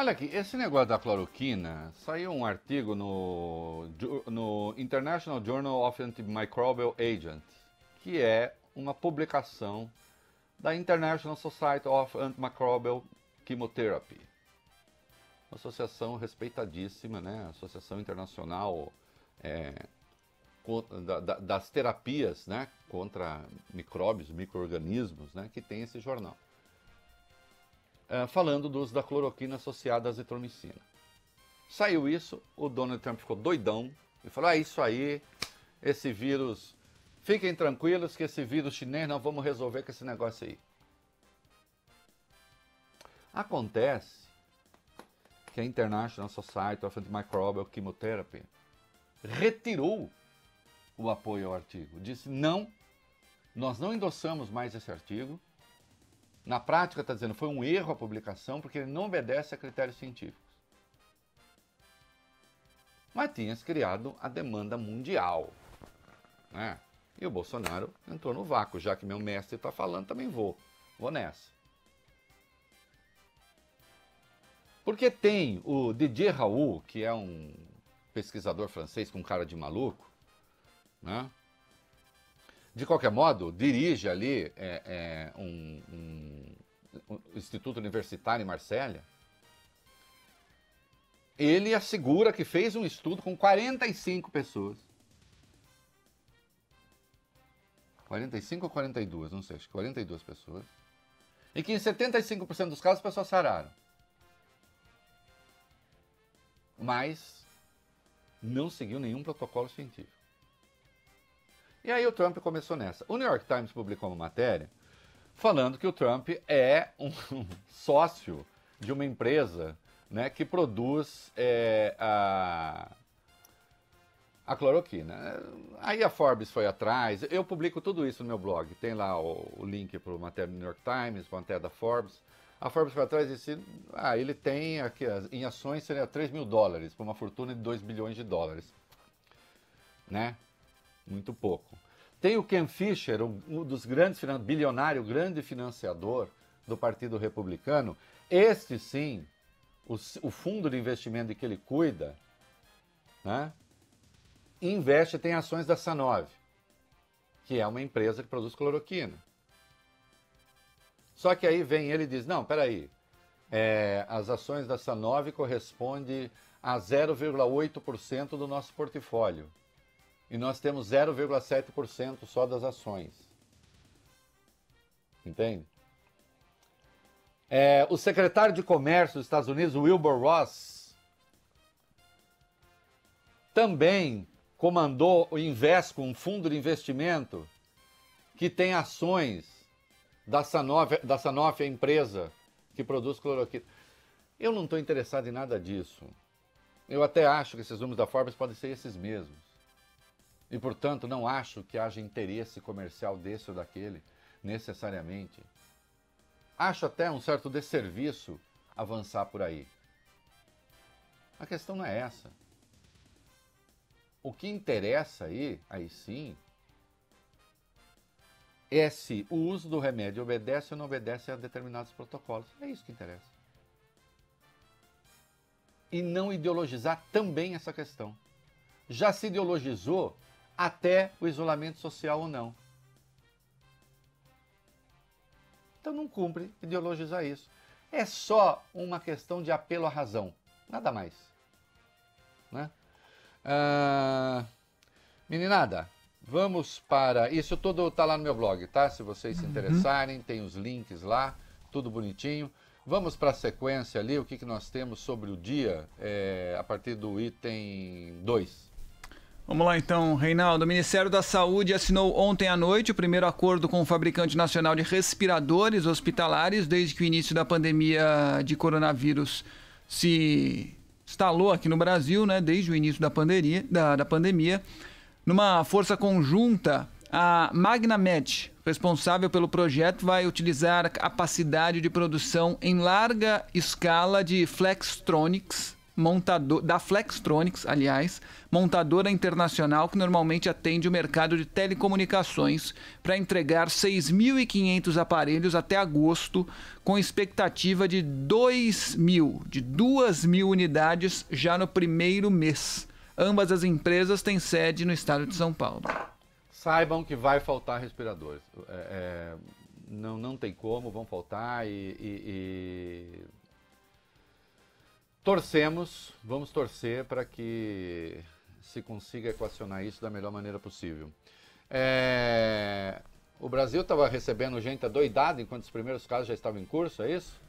Olha aqui, esse negócio da cloroquina, saiu um artigo no International Journal of Antimicrobial Agents, que é uma publicação da International Society of Antimicrobial Chemotherapy. Uma associação respeitadíssima, né? Associação internacional das terapias, né? Contra micróbios, micro-organismos, né? Que tem esse jornal. Falando do uso da cloroquina associada à azitromicina. Saiu isso, o Donald Trump ficou doidão e falou, isso aí, esse vírus, fiquem tranquilos que esse vírus chinês nós vamos resolver com esse negócio aí. Acontece que a International Society of Antimicrobial Chemotherapy retirou o apoio ao artigo. Disse, não, nós não endossamos mais esse artigo. Na prática, está dizendo, foi um erro a publicação, porque ele não obedece a critérios científicos. Mas tinha se criado a demanda mundial, né? E o Bolsonaro entrou no vácuo, já que meu mestre está falando, também vou nessa. Porque tem o Didier Raoult, que é um pesquisador francês com cara de maluco, né? De qualquer modo, dirige ali um instituto universitário em Marsella. Ele assegura que fez um estudo com 45 pessoas. 45 ou 42, não sei, acho que 42 pessoas. E que em 75% dos casos as pessoas sararam. Mas não seguiu nenhum protocolo científico. E aí o Trump começou nessa. O New York Times publicou uma matéria falando que o Trump é um sócio de uma empresa, né, que produz a cloroquina. Aí a Forbes foi atrás, eu publico tudo isso no meu blog, tem lá o link para a matéria do New York Times, para a matéria da Forbes. A Forbes foi atrás e disse, ele tem aqui, em ações seria $3 mil, para uma fortuna de $2 bilhões, né? Muito pouco. Tem o Ken Fisher, um dos grandes bilionário, grande financiador do Partido Republicano. Este sim, o fundo de investimento de que ele cuida, né, investe, tem ações da Sanofi, que é uma empresa que produz cloroquina. Só que aí vem ele e diz, não, peraí, as ações da Sanofi correspondem a 0,8% do nosso portfólio. E nós temos 0,7% só das ações. Entende? O secretário de Comércio dos Estados Unidos, Wilbur Ross, também comandou o Invesco, um fundo de investimento que tem ações da Sanofi, a empresa que produz cloroquina. Eu não estou interessado em nada disso. Eu até acho que esses números da Forbes podem ser esses mesmos. E, portanto, não acho que haja interesse comercial desse ou daquele, necessariamente. Acho até um certo desserviço avançar por aí. A questão não é essa. O que interessa aí sim, é se o uso do remédio obedece ou não obedece a determinados protocolos. É isso que interessa. E não ideologizar também essa questão. Já se ideologizou até o isolamento social ou não. Então não cumpre ideologizar isso. É só uma questão de apelo à razão, nada mais. Né? Meninada, vamos para... Isso tudo está lá no meu blog, tá? Se vocês se interessarem, tem os links lá, tudo bonitinho. Vamos para a sequência ali, o que nós temos sobre o dia, a partir do item 2. Vamos lá então, Reinaldo. O Ministério da Saúde assinou ontem à noite o primeiro acordo com o fabricante nacional de respiradores hospitalares desde que o início da pandemia de coronavírus se instalou aqui no Brasil, né? Desde o início da pandemia. Numa força conjunta, a MagnaMed, responsável pelo projeto, vai utilizar a capacidade de produção em larga escala de Flextronics, da Flextronics, aliás, montadora internacional que normalmente atende o mercado de telecomunicações, para entregar 6.500 aparelhos até agosto, com expectativa de 2.000 unidades já no primeiro mês. Ambas as empresas têm sede no estado de São Paulo. Saibam que vai faltar respiradores. Não tem como, vão faltar vamos torcer para que se consiga equacionar isso da melhor maneira possível. O Brasil estava recebendo gente adoidada enquanto os primeiros casos já estavam em curso, é isso?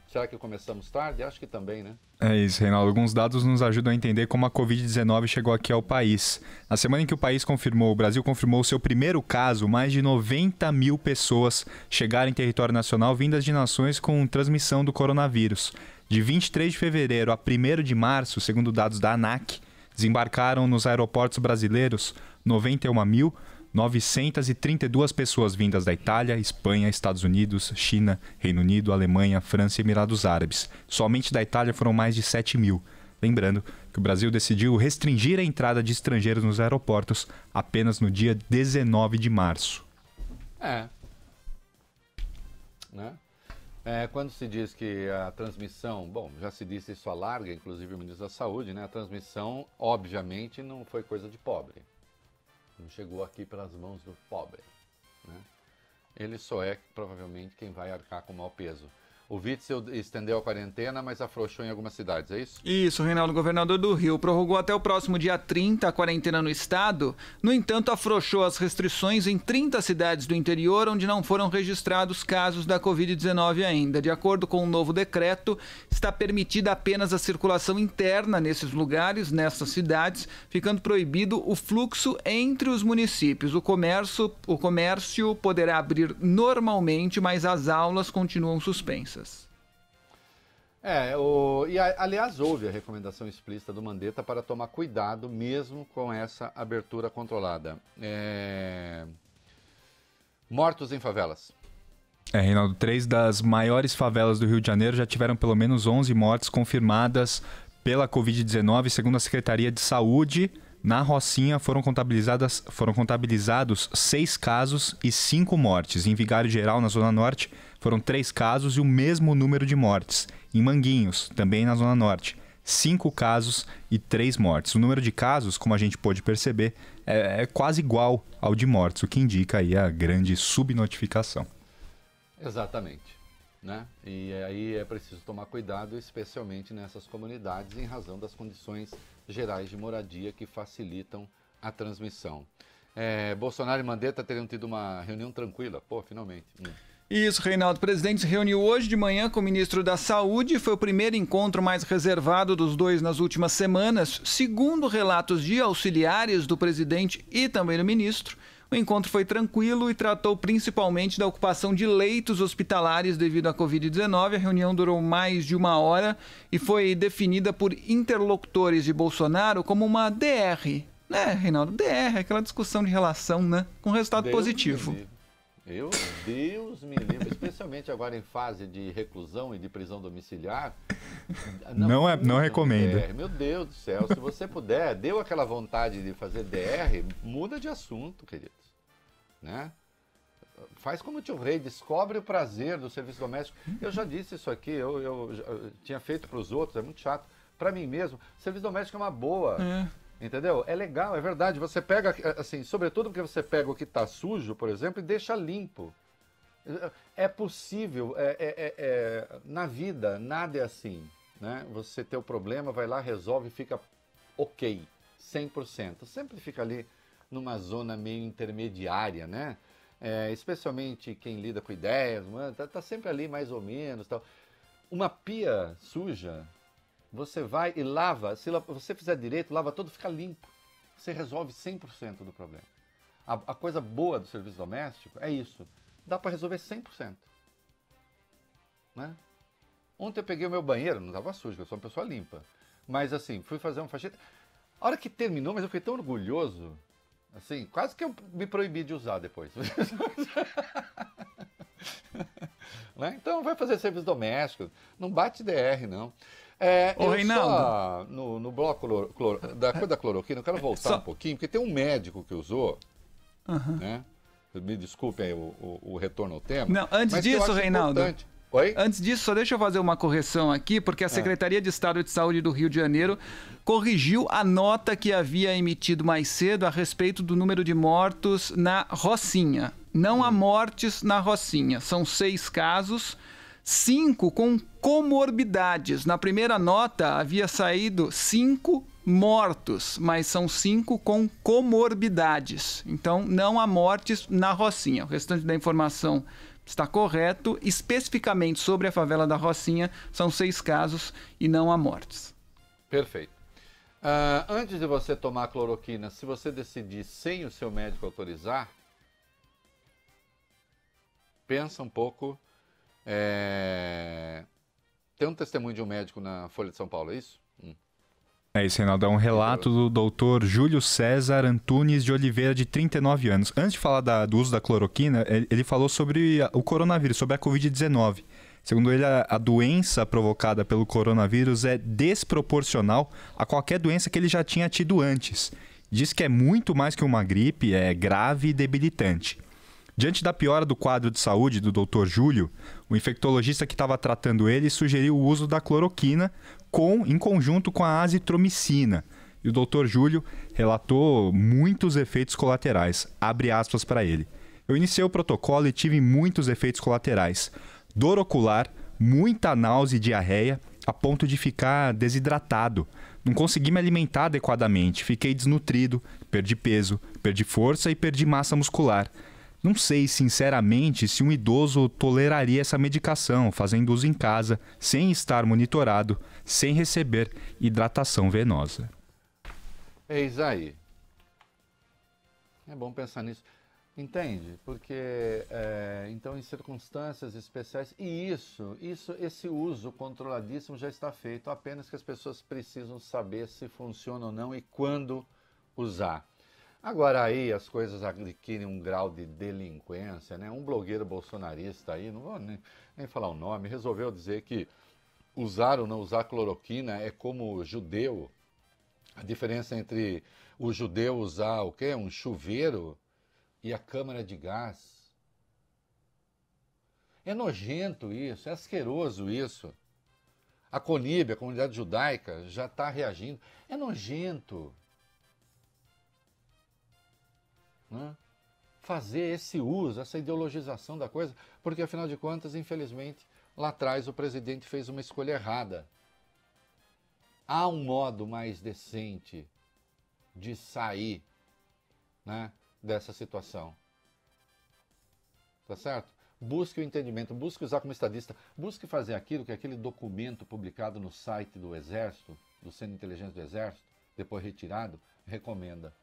Será que começamos tarde? Acho que também, né? É isso, Reinaldo. Alguns dados nos ajudam a entender como a Covid-19 chegou aqui ao país. Na semana em que o Brasil confirmou o seu primeiro caso, mais de 90 mil pessoas chegaram em território nacional vindas de nações com transmissão do coronavírus. De 23 de fevereiro a 1º de março, segundo dados da ANAC, desembarcaram nos aeroportos brasileiros 91.932 pessoas vindas da Itália, Espanha, Estados Unidos, China, Reino Unido, Alemanha, França e Emirados Árabes. Somente da Itália foram mais de 7 mil. Lembrando que o Brasil decidiu restringir a entrada de estrangeiros nos aeroportos apenas no dia 19 de março. Quando se diz que a transmissão, já se disse isso a larga, inclusive o ministro da Saúde, né? A transmissão, obviamente, não foi coisa de pobre. Não chegou aqui pelas mãos do pobre, né? Ele só é, provavelmente, quem vai arcar com o mau peso. O Witzel estendeu a quarentena, mas afrouxou em algumas cidades, é isso? Isso, Reinaldo, governador do Rio, prorrogou até o próximo dia 30 a quarentena no estado. No entanto, afrouxou as restrições em 30 cidades do interior, onde não foram registrados casos da Covid-19 ainda. De acordo com o novo decreto, está permitida apenas a circulação interna nesses lugares, nessas cidades, ficando proibido o fluxo entre os municípios. O comércio poderá abrir normalmente, mas as aulas continuam suspensas. Aliás, houve a recomendação explícita do Mandetta para tomar cuidado mesmo com essa abertura controlada. Mortos em favelas. Reinaldo, 3 das maiores favelas do Rio de Janeiro já tiveram pelo menos 11 mortes confirmadas pela Covid-19, segundo a Secretaria de Saúde. Na Rocinha foram contabilizados 6 casos e 5 mortes. Em Vigário Geral, na Zona Norte, foram 3 casos e o mesmo número de mortes. Em Manguinhos, também na Zona Norte, 5 casos e 3 mortes. O número de casos, como a gente pôde perceber, é quase igual ao de mortes, o que indica aí a grande subnotificação. Exatamente, né? E aí é preciso tomar cuidado, especialmente nessas comunidades, em razão das condições gerais de moradia que facilitam a transmissão. Bolsonaro e Mandetta teriam tido uma reunião tranquila. Finalmente. Isso, Reinaldo. O presidente se reuniu hoje de manhã com o ministro da Saúde. Foi o primeiro encontro mais reservado dos dois nas últimas semanas. Segundo relatos de auxiliares do presidente e também do ministro, o encontro foi tranquilo e tratou principalmente da ocupação de leitos hospitalares devido à Covid-19. A reunião durou mais de 1 hora e foi definida por interlocutores de Bolsonaro como uma DR. Né, Reinaldo? DR, aquela discussão de relação, né? Com resultado positivo. Deus me livre, especialmente agora em fase de reclusão e de prisão domiciliar. Não recomendo. Meu Deus do céu, se você puder, deu aquela vontade de fazer DR, muda de assunto, queridos. Né? Faz como o tio Rei, descobre o prazer do serviço doméstico. Eu já disse isso aqui, eu tinha feito para os outros, é muito chato. Para mim mesmo, serviço doméstico é uma boa. Entendeu? É legal, é verdade. Você pega, assim, sobretudo porque você pega o que está sujo, por exemplo, e deixa limpo. É possível, na vida, nada é assim. Né? Você tem o problema, vai lá, resolve e fica ok, 100%. Sempre fica ali numa zona meio intermediária, né? Especialmente quem lida com ideias, tá sempre ali mais ou menos. Tal. Uma pia suja, você vai e lava, se você fizer direito, lava todo, fica limpo. Você resolve 100% do problema. A coisa boa do serviço doméstico é isso. Dá para resolver 100%. Né? Ontem eu peguei o meu banheiro, não estava sujo, eu sou uma pessoa limpa. Mas assim, fui fazer uma faxina. A hora que terminou, mas eu fiquei tão orgulhoso, assim, quase que eu me proibi de usar depois. Né? Então vai fazer serviço doméstico, não bate DR não. Ô, Reinaldo. No bloco da coisa da cloroquina, eu quero voltar um pouquinho, porque tem um médico que usou, né? Me desculpem o retorno ao tema. Não, antes disso, Reinaldo. Importante. Oi? Antes disso, só deixa eu fazer uma correção aqui, porque a Secretaria de Estado de Saúde do Rio de Janeiro corrigiu a nota que havia emitido mais cedo a respeito do número de mortos na Rocinha. Não há mortes na Rocinha. São 6 casos, 5 com comorbidades. Na primeira nota havia saído 5 mortos, mas são 5 com comorbidades. Então, não há mortes na Rocinha. O restante da informação está correto. Especificamente sobre a favela da Rocinha, são 6 casos e não há mortes. Perfeito. Antes de você tomar a cloroquina, se você decidir sem o seu médico autorizar, pensa um pouco. Tem um testemunho de um médico na Folha de São Paulo, é isso? É isso, Reinaldo. É um relato do doutor Júlio César Antunes de Oliveira, de 39 anos. Antes de falar do uso da cloroquina, ele falou sobre o coronavírus, sobre a Covid-19. Segundo ele, a doença provocada pelo coronavírus é desproporcional a qualquer doença que ele já tinha tido antes. Diz que é muito mais que uma gripe, é grave e debilitante. Diante da piora do quadro de saúde do Dr. Júlio, o infectologista que estava tratando ele sugeriu o uso da cloroquina em conjunto com a azitromicina. E o Dr. Júlio relatou muitos efeitos colaterais. Abre aspas para ele. Eu iniciei o protocolo e tive muitos efeitos colaterais. Dor ocular, muita náusea e diarreia, a ponto de ficar desidratado. Não consegui me alimentar adequadamente, fiquei desnutrido, perdi peso, perdi força e perdi massa muscular. Não sei, sinceramente, se um idoso toleraria essa medicação, fazendo uso em casa, sem estar monitorado, sem receber hidratação venosa. Eis aí. É bom pensar nisso. Entende? Porque, então, em circunstâncias especiais, esse uso controladíssimo já está feito, apenas que as pessoas precisam saber se funciona ou não e quando usar. Agora aí as coisas adquirem um grau de delinquência, né? Um blogueiro bolsonarista aí, não vou nem falar o nome, resolveu dizer que usar ou não usar cloroquina é como o judeu. A diferença entre o judeu usar o quê? Um chuveiro e a câmara de gás. É nojento isso, é asqueroso isso. A CONIB, a comunidade judaica, já está reagindo. É nojento. Fazer esse uso, essa ideologização da coisa, porque afinal de contas, infelizmente, lá atrás o presidente fez uma escolha errada. Há um modo mais decente de sair, né, dessa situação. Tá certo? Busque o entendimento, busque usar como estadista, busque fazer aquilo que aquele documento publicado no site do Exército, do Centro de Inteligência do Exército, depois retirado, recomenda.